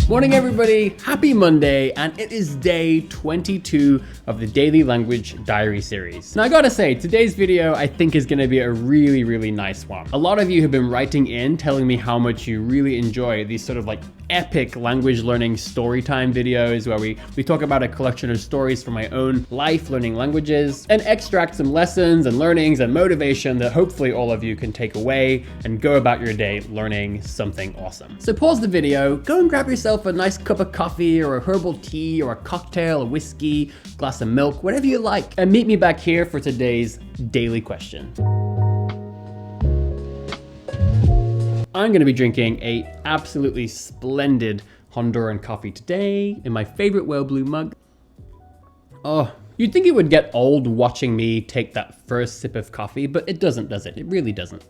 Morning everybody, happy Monday, and it is day 22 of the Daily Language Diary series. Now I gotta say, today's video I think is gonna be a really nice one. A lot of you have been writing in telling me how much you really enjoy these sort of like epic language learning story time videos where we talk about a collection of stories from my own life learning languages and extract some lessons and learnings and motivation that hopefully all of you can take away and go about your day learning something awesome. So pause the video, go and grab yourself a nice cup of coffee or a herbal tea or a cocktail, a whiskey, glass of milk, whatever you like, and meet me back here for today's daily question. I'm going to be drinking a absolutely splendid Honduran coffee today in my favorite Whale Blue mug. Oh, you'd think it would get old watching me take that first sip of coffee, but it doesn't, does it? It really doesn't.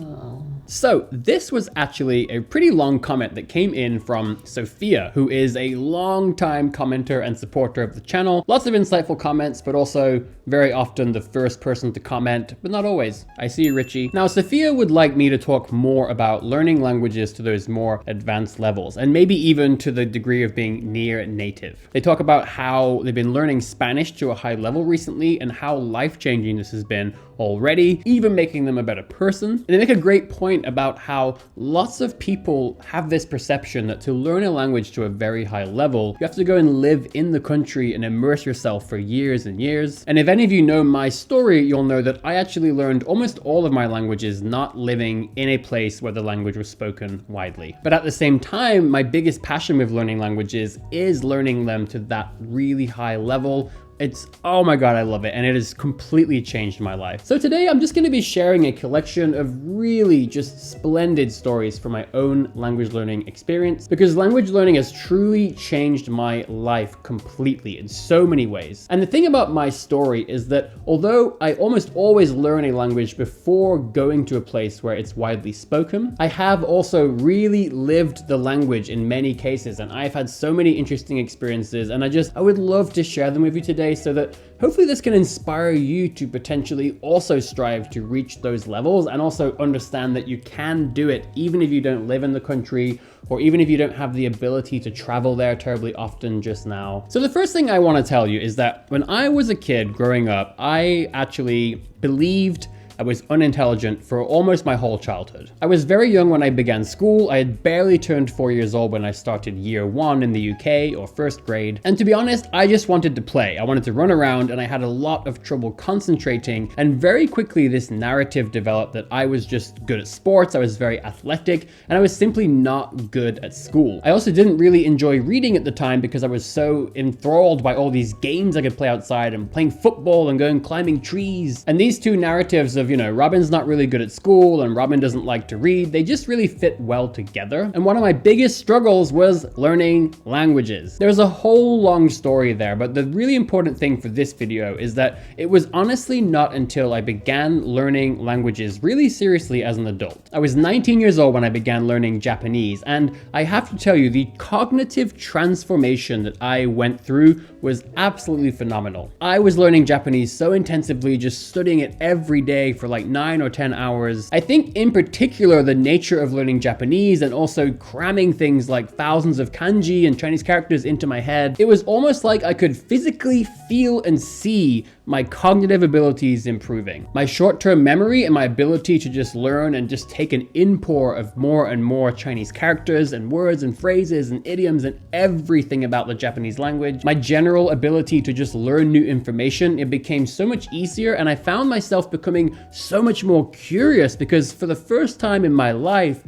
Oh. So this was actually a pretty long comment that came in from Sophia, who is a long-time commenter and supporter of the channel. Lots of insightful comments, but also very often the first person to comment, but not always. I see you, Richie. Now, Sophia would like me to talk more about learning languages to those more advanced levels, and maybe even to the degree of being near native. They talk about how they've been learning Spanish to a high level recently and how life-changing this has been already, even making them a better person. And they make a great point about how lots of people have this perception that to learn a language to a very high level, you have to go and live in the country and immerse yourself for years and years. And if any of you know my story, you'll know that I actually learned almost all of my languages not living in a place where the language was spoken widely. But at the same time, my biggest passion with learning languages is learning them to that really high level. It's, oh my God, I love it. And it has completely changed my life. So today I'm just going to be sharing a collection of really just splendid stories from my own language learning experience, because language learning has truly changed my life completely in so many ways. And the thing about my story is that although I almost always learn a language before going to a place where it's widely spoken, I have also really lived the language in many cases. And I've had so many interesting experiences, and I would love to share them with you today, so that hopefully this can inspire you to potentially also strive to reach those levels and also understand that you can do it even if you don't live in the country or even if you don't have the ability to travel there terribly often just now. So the first thing I want to tell you is that when I was a kid growing up, I actually believed I was unintelligent for almost my whole childhood. I was very young when I began school. I had barely turned 4 years old when I started year 1 in the UK, or first grade. And to be honest, I just wanted to play. I wanted to run around, and I had a lot of trouble concentrating. And very quickly, this narrative developed that I was just good at sports, I was very athletic, and I was simply not good at school. I also didn't really enjoy reading at the time because I was so enthralled by all these games I could play outside and playing football and going climbing trees. And these two narratives of, Robin's not really good at school and Robin doesn't like to read, they just really fit well together. And one of my biggest struggles was learning languages. There's a whole long story there, but the really important thing for this video is that it was honestly not until I began learning languages really seriously as an adult. I was 19 years old when I began learning Japanese, and I have to tell you, the cognitive transformation that I went through was absolutely phenomenal. I was learning Japanese so intensively, just studying it every day for like 9 or 10 hours. I think in particular, the nature of learning Japanese and also cramming things like thousands of kanji and Chinese characters into my head, it was almost like I could physically feel and see my cognitive abilities improving. My short-term memory and my ability to just learn and just take an inpour of more and more Chinese characters and words and phrases and idioms and everything about the Japanese language. My general ability to just learn new information, it became so much easier, and I found myself becoming so much more curious because for the first time in my life,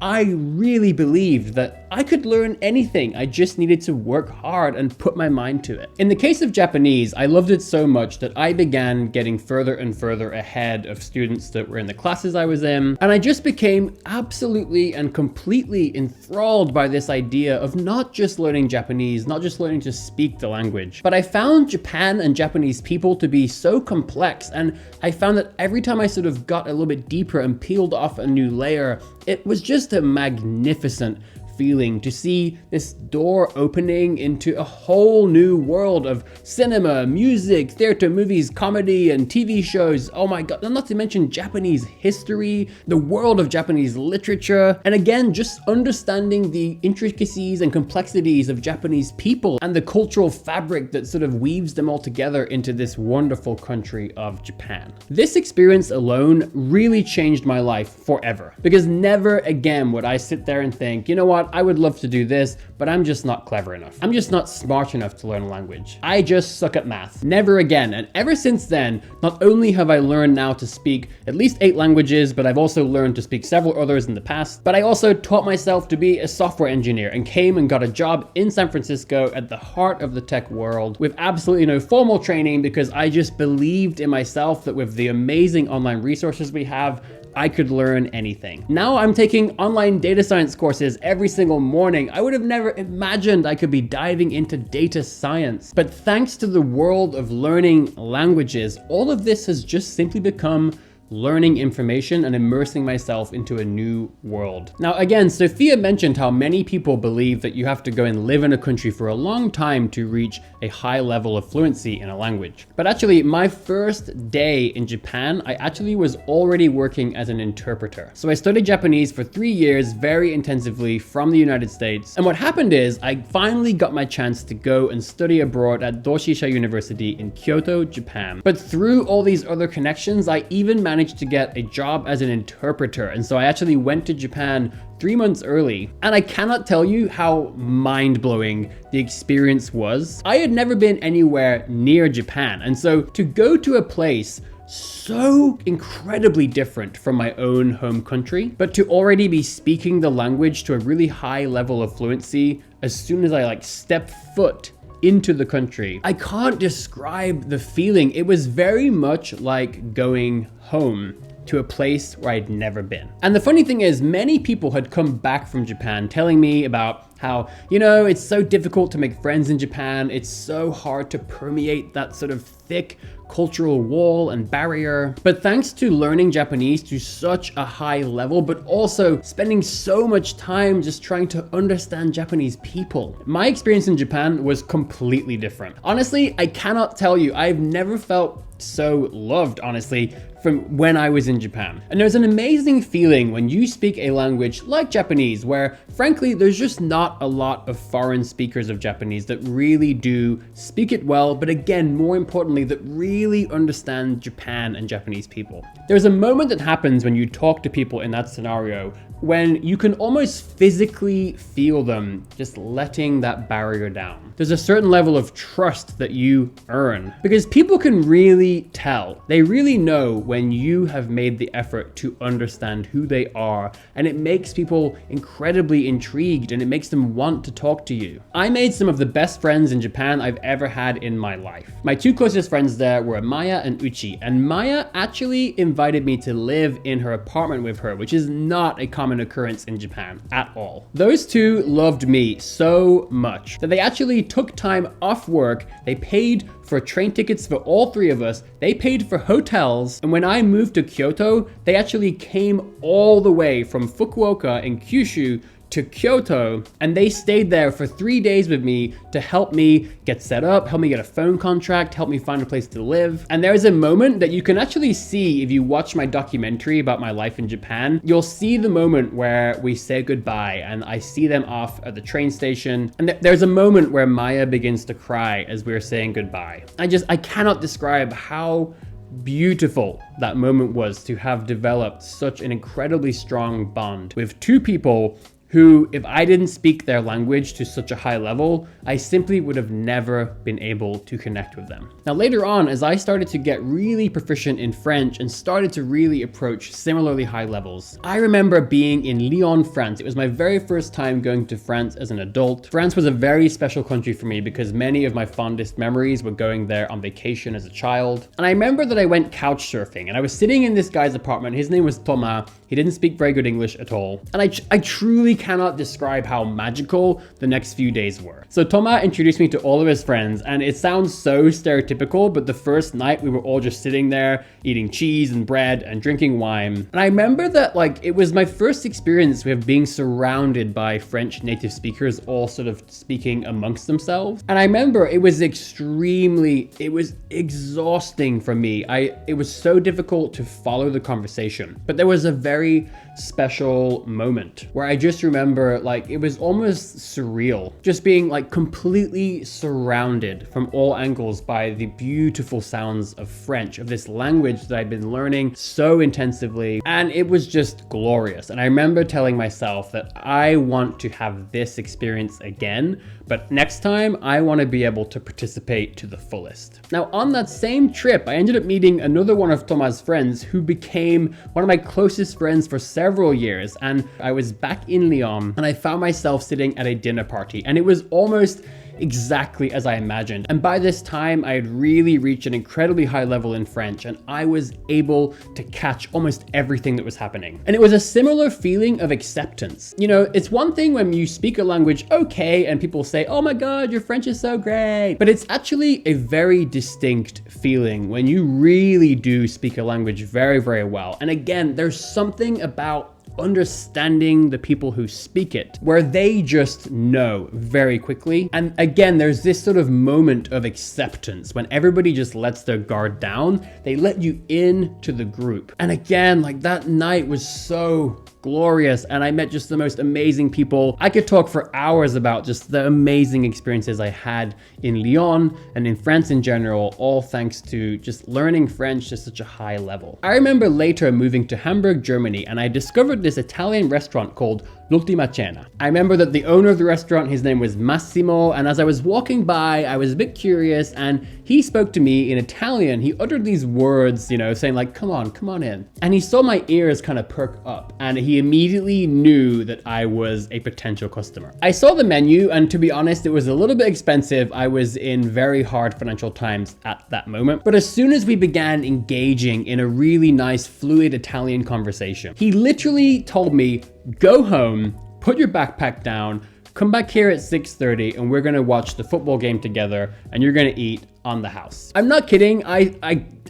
I really believed that I could learn anything. I just needed to work hard and put my mind to it. In the case of Japanese, I loved it so much that I began getting further and further ahead of students that were in the classes I was in. And I just became absolutely and completely enthralled by this idea of not just learning Japanese, not just learning to speak the language, but I found Japan and Japanese people to be so complex. And I found that every time I sort of got a little bit deeper and peeled off a new layer, it was just a magnificent feeling to see this door opening into a whole new world of cinema, music, theater, movies, comedy, and TV shows. Oh my god, and not to mention Japanese history, the world of Japanese literature, and again, just understanding the intricacies and complexities of Japanese people and the cultural fabric that sort of weaves them all together into this wonderful country of Japan. This experience alone really changed my life forever, because never again would I sit there and think, you know what, I would love to do this, but I'm just not clever enough. I'm just not smart enough to learn a language. I just suck at math. Never again. And ever since then, not only have I learned now to speak at least 8 languages, but I've also learned to speak several others in the past, but I also taught myself to be a software engineer and came and got a job in San Francisco at the heart of the tech world with absolutely no formal training, because I just believed in myself that with the amazing online resources we have, I could learn anything. Now I'm taking online data science courses every single morning. I would have never imagined I could be diving into data science. But thanks to the world of learning languages, all of this has just simply become learning information and immersing myself into a new world. Now again, Sophia mentioned how many people believe that you have to go and live in a country for a long time to reach a high level of fluency in a language. But actually, my first day in Japan, I actually was already working as an interpreter. So I studied Japanese for 3 years very intensively from the United States. And what happened is I finally got my chance to go and study abroad at Doshisha University in Kyoto, Japan. But through all these other connections, I even managed to get a job as an interpreter. And so I actually went to Japan 3 months early. And I cannot tell you how mind-blowing the experience was. I had never been anywhere near Japan. And so to go to a place so incredibly different from my own home country, but to already be speaking the language to a really high level of fluency as soon as I step foot into the country, I can't describe the feeling. It was very much like going home to a place where I'd never been. And the funny thing is, many people had come back from Japan telling me about how, you know, it's so difficult to make friends in Japan. It's so hard to permeate that sort of thick cultural wall and barrier. But thanks to learning Japanese to such a high level, but also spending so much time just trying to understand Japanese people, my experience in Japan was completely different. Honestly, I cannot tell you, I've never felt so loved, honestly, from when I was in Japan. And there's an amazing feeling when you speak a language like Japanese, where frankly, there's just not a lot of foreign speakers of Japanese that really do speak it well, but again, more importantly, that really understand Japan and Japanese people. There's a moment that happens when you talk to people in that scenario when you can almost physically feel them just letting that barrier down. There's a certain level of trust that you earn because people can really tell. They really know when you have made the effort to understand who they are, and it makes people incredibly intrigued and it makes them want to talk to you. I made some of the best friends in Japan I've ever had in my life. My 2 closest friends there were Maya and Uchi, and Maya actually invited me to live in her apartment with her, which is not a common occurrence in Japan at all. Those 2 loved me so much that they actually took time off work. They paid for train tickets for all 3 of us. They paid for hotels. And when I moved to Kyoto, they actually came all the way from Fukuoka in Kyushu to Kyoto, and they stayed there for 3 days with me to help me get set up, help me get a phone contract, help me find a place to live. And there's a moment that you can actually see if you watch my documentary about my life in Japan. You'll see the moment where we say goodbye and I see them off at the train station. And there's a moment where Maya begins to cry as we're saying goodbye. I cannot describe how beautiful that moment was to have developed such an incredibly strong bond with 2 people who, if I didn't speak their language to such a high level, I simply would have never been able to connect with them. Now later on, as I started to get really proficient in French and started to really approach similarly high levels, I remember being in Lyon, France. It was my very first time going to France as an adult. France was a very special country for me because many of my fondest memories were going there on vacation as a child. And I remember that I went couch surfing and I was sitting in this guy's apartment. His name was Thomas. He didn't speak very good English at all. And I truly cannot describe how magical the next few days were. So Thomas introduced me to all of his friends, and it sounds so stereotypical, but the first night we were all just sitting there eating cheese and bread and drinking wine. And I remember that like it was my first experience with being surrounded by French native speakers all sort of speaking amongst themselves. And I remember it was exhausting for me. It was so difficult to follow the conversation. But there was a very special moment where I just remember like it was almost surreal, just being like completely surrounded from all angles by the beautiful sounds of French, of this language that I've been learning so intensively, and it was just glorious. And I remember telling myself that I want to have this experience again, but next time I want to be able to participate to the fullest. Now on that same trip, I ended up meeting another one of Thomas' friends who became one of my closest friends for several years, and I was back in Lyon and I found myself sitting at a dinner party, and it was almost exactly as I imagined. And by this time, I had really reached an incredibly high level in French, and I was able to catch almost everything that was happening. And it was a similar feeling of acceptance. You know, it's one thing when you speak a language okay and people say, oh my God, your French is so great. But it's actually a very distinct feeling when you really do speak a language very, very well. And again, there's something about understanding the people who speak it, where they just know very quickly. And again, there's this sort of moment of acceptance when everybody just lets their guard down. They let you into the group. And again, like that night was so glorious, and I met just the most amazing people. I could talk for hours about just the amazing experiences I had in Lyon and in France in general, all thanks to just learning French to such a high level. I remember later moving to Hamburg, Germany, and I discovered this Italian restaurant called L'Ultima Cena. I remember that the owner of the restaurant, his name was Massimo, and as I was walking by, I was a bit curious, and he spoke to me in Italian. He uttered these words, you know, saying like, come on in. And he saw my ears kind of perk up, and he immediately knew that I was a potential customer. I saw the menu, and to be honest, it was a little bit expensive. I was in very hard financial times at that moment. But as soon as we began engaging in a really nice, fluid Italian conversation, he literally told me, go home, put your backpack down, come back here at 6:30 and we're gonna watch the football game together and you're gonna eat on the house. I'm not kidding. I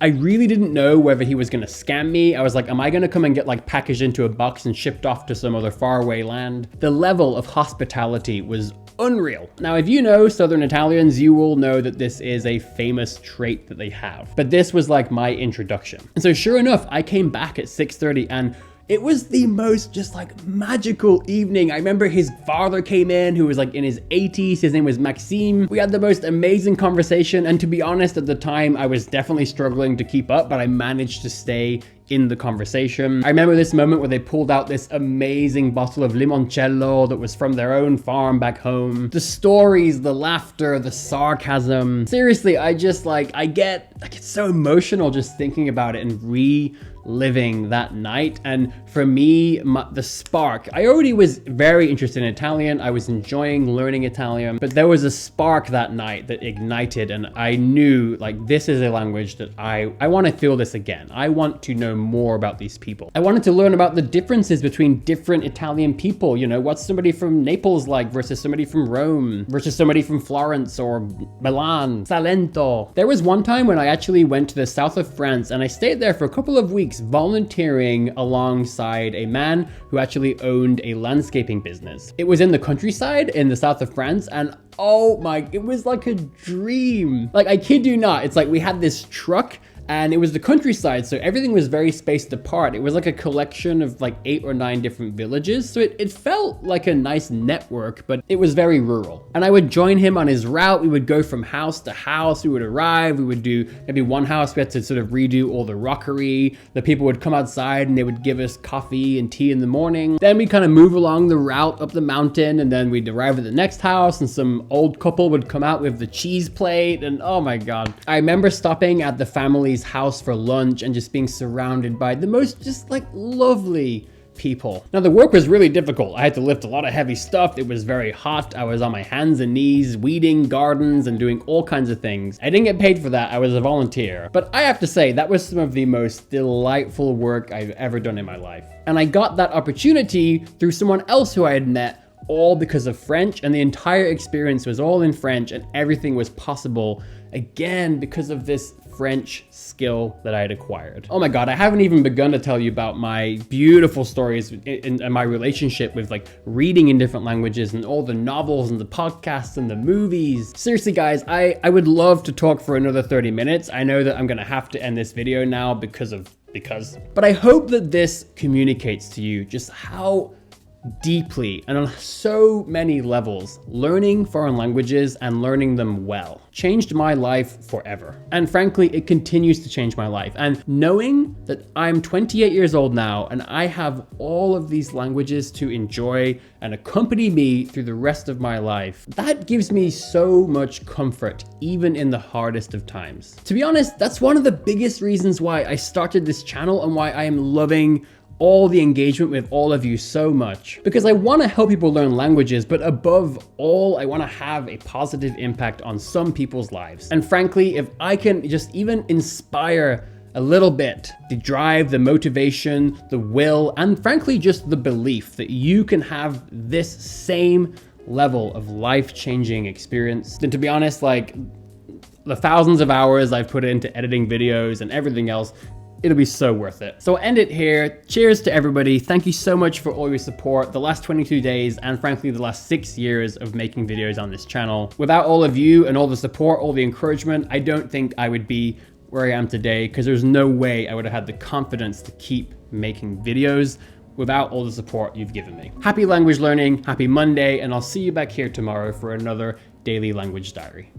really didn't know whether he was gonna scam me. I was like, am I gonna come and get like packaged into a box and shipped off to some other faraway land? The level of hospitality was unreal. Now, if you know Southern Italians, you will know that this is a famous trait that they have. But this was like my introduction. And so sure enough, I came back at 6:30 and it was the most just like magical evening. I remember his father came in who was like in his 80s. His name was Maxime. We had the most amazing conversation. And to be honest, at the time, I was definitely struggling to keep up, but I managed to stay in the conversation. I remember this moment where they pulled out this amazing bottle of limoncello that was from their own farm back home. The stories, the laughter, the sarcasm. Seriously, I get so emotional just thinking about it and reliving that night. And for me, the spark, I already was very interested in Italian. I was enjoying learning Italian, but there was a spark that night that ignited, and I knew like this is a language that I want to feel this again. I want to know more about these people. I wanted to learn about the differences between different Italian people. You know, what's somebody from Naples like versus somebody from Rome versus somebody from Florence or Milan, Salento. There was one time when I actually went to the south of France and I stayed there for a couple of weeks volunteering alongside a man who actually owned a landscaping business. It was in the countryside in the south of France, and oh my, it was like a dream. Like, I kid you not, it's like we had this truck and it was the countryside, so everything was very spaced apart. It was like a collection of like 8 or 9 different villages, so it felt like a nice network, but it was very rural. And I would join him on his route. We would go from house to house. We would arrive. We would do maybe one house. We had to sort of redo all the rockery. The people would come outside and they would give us coffee and tea in the morning. Then we kind of move along the route up the mountain, and then we'd arrive at the next house and some old couple would come out with the cheese plate, and oh my God. I remember stopping at the family's house for lunch and just being surrounded by the most just like lovely people. Now the work was really difficult. I had to lift a lot of heavy stuff. It was very hot. I was on my hands and knees, weeding gardens and doing all kinds of things. I didn't get paid for that. I was a volunteer. But I have to say, that was some of the most delightful work I've ever done in my life. And I got that opportunity through someone else who I had met, all because of French, and the entire experience was all in French, and everything was possible, again, because of this French skill that I had acquired. Oh my God, I haven't even begun to tell you about my beautiful stories and my relationship with like reading in different languages and all the novels and the podcasts and the movies. Seriously guys, I would love to talk for another 30 minutes. I know that I'm gonna have to end this video now but I hope that this communicates to you just how deeply and on so many levels learning foreign languages and learning them well changed my life forever. And frankly, it continues to change my life. And knowing that I'm 28 years old now and I have all of these languages to enjoy and accompany me through the rest of my life, that gives me so much comfort, even in the hardest of times. To be honest, that's one of the biggest reasons why I started this channel and why I am loving all the engagement with all of you so much, because I want to help people learn languages, but above all, I want to have a positive impact on some people's lives. And frankly, if I can just even inspire a little bit, the drive, the motivation, the will, and frankly, just the belief that you can have this same level of life-changing experience, then to be honest, like the thousands of hours I've put into editing videos and everything else, it'll be so worth it. So I'll end it here. Cheers to everybody. Thank you so much for all your support the last 22 days and frankly the last 6 years of making videos on this channel. Without all of you and all the support, all the encouragement, I don't think I would be where I am today, because there's no way I would have had the confidence to keep making videos without all the support you've given me. Happy language learning, happy Monday, and I'll see you back here tomorrow for another daily language diary.